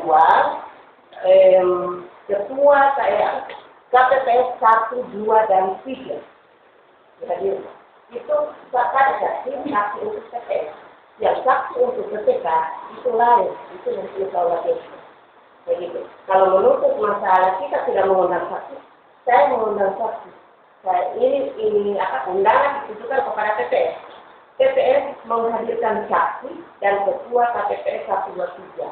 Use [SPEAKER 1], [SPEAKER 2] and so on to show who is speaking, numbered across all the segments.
[SPEAKER 1] kedua, ketua saya KPPS 1, 2, dan 3. Jadi itu saksi untuk TPS. Yang saksi untuk PPK itu lain, itu yang kita lakukan. Begitu. Kalau menuntut masalah kita tidak mengundang saksi, saya mengundang saksi. Ini undangan ditujukan kepada TPS. TPS menghadirkan saksi dan ketua KPPS 1, 2, 3.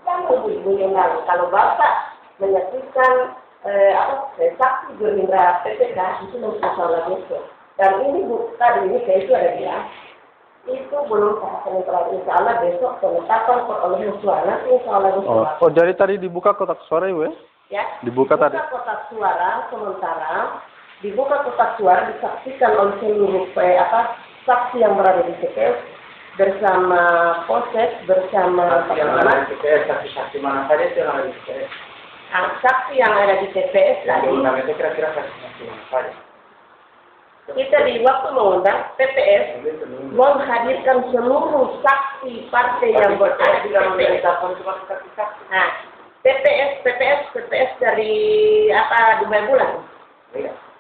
[SPEAKER 1] Kan mengundang kalau Bapak menyaksikan saksi Gerindra PPK itu masalah besok. Dan ini tadi ini saya itu ada bilang itu belum tahapan terakhir. Insya Allah besok penetapan perolehan suara nanti insya Allah besok.
[SPEAKER 2] Oh, jadi tadi dibuka kotak suara Ibu ya?
[SPEAKER 1] Ya.
[SPEAKER 2] Dibuka tadi.
[SPEAKER 1] Kotak suara sementara dibuka kotak suara disaksikan oleh seluruh saksi yang berada di TPS bersama Polsek bersama
[SPEAKER 3] saksi mana saja itu yang ada di TPS.
[SPEAKER 1] Saksi yang ada di TPS tadi.
[SPEAKER 3] Itu kira-kira saksi mana saja.
[SPEAKER 1] Kita di waktu mengundang TPS menghadirkan seluruh saksi partai yang berada di dalam saksi. Nah, TPS dari Dumai Bulan.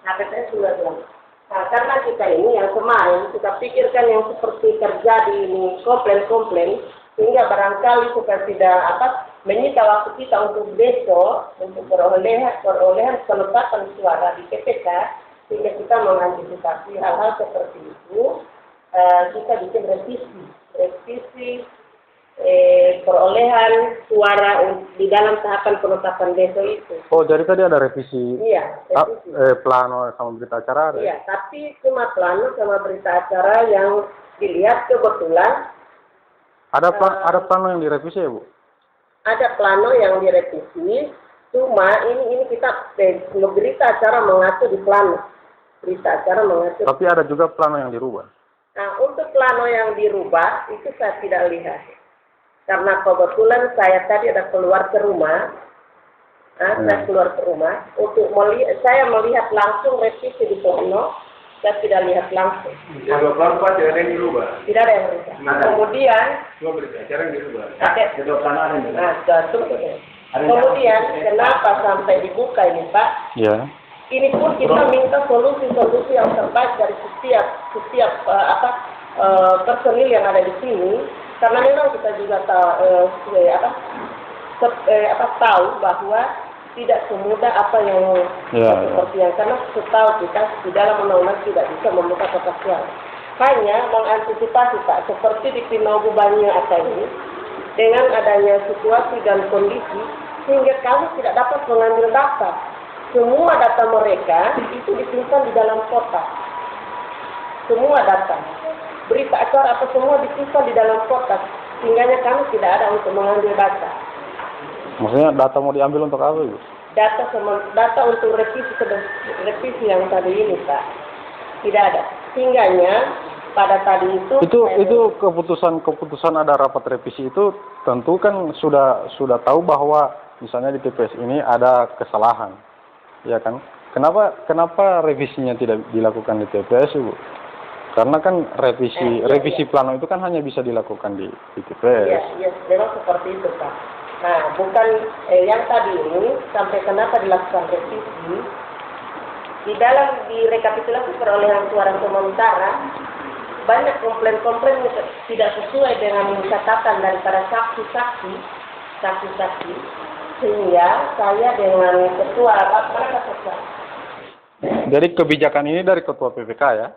[SPEAKER 1] Nah, TPS 2 bulan. Nah, karena kita ini yang kemarin kita pikirkan yang seperti terjadi ini komplain, sehingga barangkali supaya tidak menyita waktu kita untuk besok untuk perolehan penetapan suara di PPK, sehingga kita mengantisipasi hal-hal seperti itu. Kita bikin revisi perolehan suara di dalam tahapan penetapan besok itu.
[SPEAKER 2] Oh, jadi tadi ada revisi.
[SPEAKER 1] Iya, revisi.
[SPEAKER 2] Plano sama berita acara ada?
[SPEAKER 1] Iya, tapi cuma plano sama berita acara yang dilihat kebetulan.
[SPEAKER 2] Ada plano yang direvisi ya, Bu?
[SPEAKER 1] Ada plano yang direvisi, cuma ini kita berita acara mengatur di plano. Berita acara mengatur.
[SPEAKER 2] Tapi ada juga plano yang dirubah.
[SPEAKER 1] Nah, untuk plano yang dirubah itu saya tidak lihat. Karena kebetulan saya tadi ada keluar ke rumah. Saya keluar ke rumah untuk saya melihat langsung revisi di plano. Saya tidak lihat langsung.
[SPEAKER 3] Kalau plano tidak ada yang dirubah.
[SPEAKER 1] Tidak ada yang dirubah. Kemudian
[SPEAKER 3] cuma berita acara yang dirubah.
[SPEAKER 1] Ada
[SPEAKER 3] plano ada yang dirubah.
[SPEAKER 1] Kemudian kenapa sampai dibuka ini, Pak?
[SPEAKER 2] Ya.
[SPEAKER 1] Ini pun kita minta solusi yang terbaik dari setiap personil yang ada di sini, karena memang kita juga tahu bahwa tidak semudah apa yang seperti yang karena setahu kita di dalam undang-undang tidak bisa membuka kotak suara. Hanya mengantisipasi Pak, seperti di Pinogu Banyu ini, dengan adanya situasi dan kondisi sehingga kami tidak dapat mengambil data. Semua data mereka itu disimpan di dalam kotak. Semua data. Berita acara apa semua disimpan di dalam kotak. Sehingga kami tidak ada untuk mengambil data.
[SPEAKER 2] Maksudnya data mau diambil untuk apa, Bu?
[SPEAKER 1] Data untuk revisi yang tadi ini, Pak. Tidak ada. Sehingganya pada tadi itu keputusan ada rapat revisi itu tentu kan sudah tahu bahwa misalnya di TPS ini ada kesalahan. Ya kan? Kenapa revisinya tidak dilakukan di TPS, Bu? Karena kan revisi plano itu kan hanya bisa dilakukan di TPS. Iya, memang seperti itu, Pak. Nah, bukan yang tadi ini sampai kenapa dilakukan revisi di rekapitulasi perolehan suara sementara banyak komplain tidak sesuai dengan catatan daripada saksi-saksi, sehingga saya dengan ketua
[SPEAKER 2] Jadi kebijakan ini dari ketua PPK ya?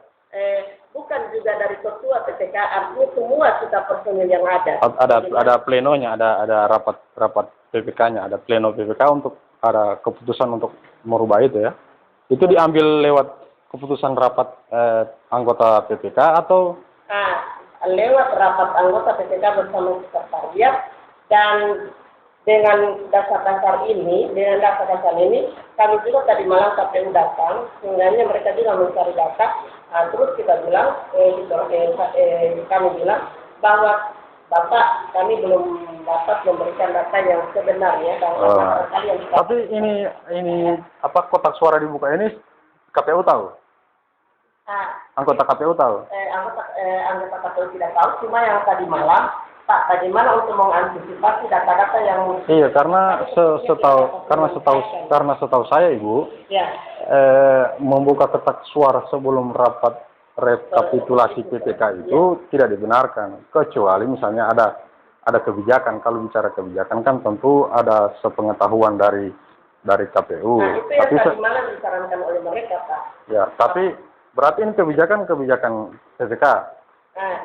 [SPEAKER 1] Bukan juga dari ketua PPK, artinya semua kita personil yang ada.
[SPEAKER 2] Ada plenonya, ada rapat PPK-nya, ada pleno PPK untuk ada keputusan untuk merubah itu ya? Itu diambil lewat keputusan rapat anggota PPK atau?
[SPEAKER 1] Lewat rapat anggota PPK bersama sekretariat, dan dengan dasar-dasar ini, kami juga tadi malam KPU datang, sehingga mereka juga mencari data. Terus kita bilang, kami bilang bahwa Bapak, kami belum dapat memberikan data yang sebenarnya.
[SPEAKER 2] Tapi ini kotak suara dibuka ini KPU tahu?
[SPEAKER 1] Anggota KPU tidak tahu, cuma yang tadi malam Pak, bagaimana untuk mengantisipasi data-data yang
[SPEAKER 2] Iya, karena setahu saya Ibu,
[SPEAKER 1] ya
[SPEAKER 2] membuka kotak suara sebelum rapat rekapitulasi PPK itu tidak dibenarkan, kecuali misalnya ada kebijakan. Kalau bicara kebijakan kan tentu ada sepengetahuan dari KPU.
[SPEAKER 1] nah itu yang
[SPEAKER 2] Tapi
[SPEAKER 1] bagaimana disarankan oleh mereka, Pak.
[SPEAKER 2] ya, tapi berarti ini kebijakan PPK.
[SPEAKER 1] Nah,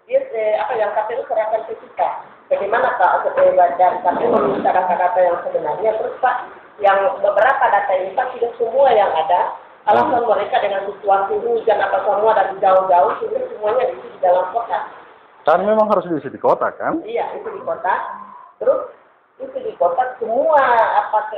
[SPEAKER 1] dia apa yang KPU serahkan ke kita. Bagaimana Pak dari KPU meminta data-data yang sebenarnya, terus Pak yang beberapa data ini Pak tidak semua yang ada. Alasan mereka dengan situasi hujan apa semua dari jauh-jauh, sehingga semuanya di dalam kota.
[SPEAKER 2] Kan memang harus diisi di kota kan?
[SPEAKER 1] Iya, itu di kota. Terus itu di kota semua apa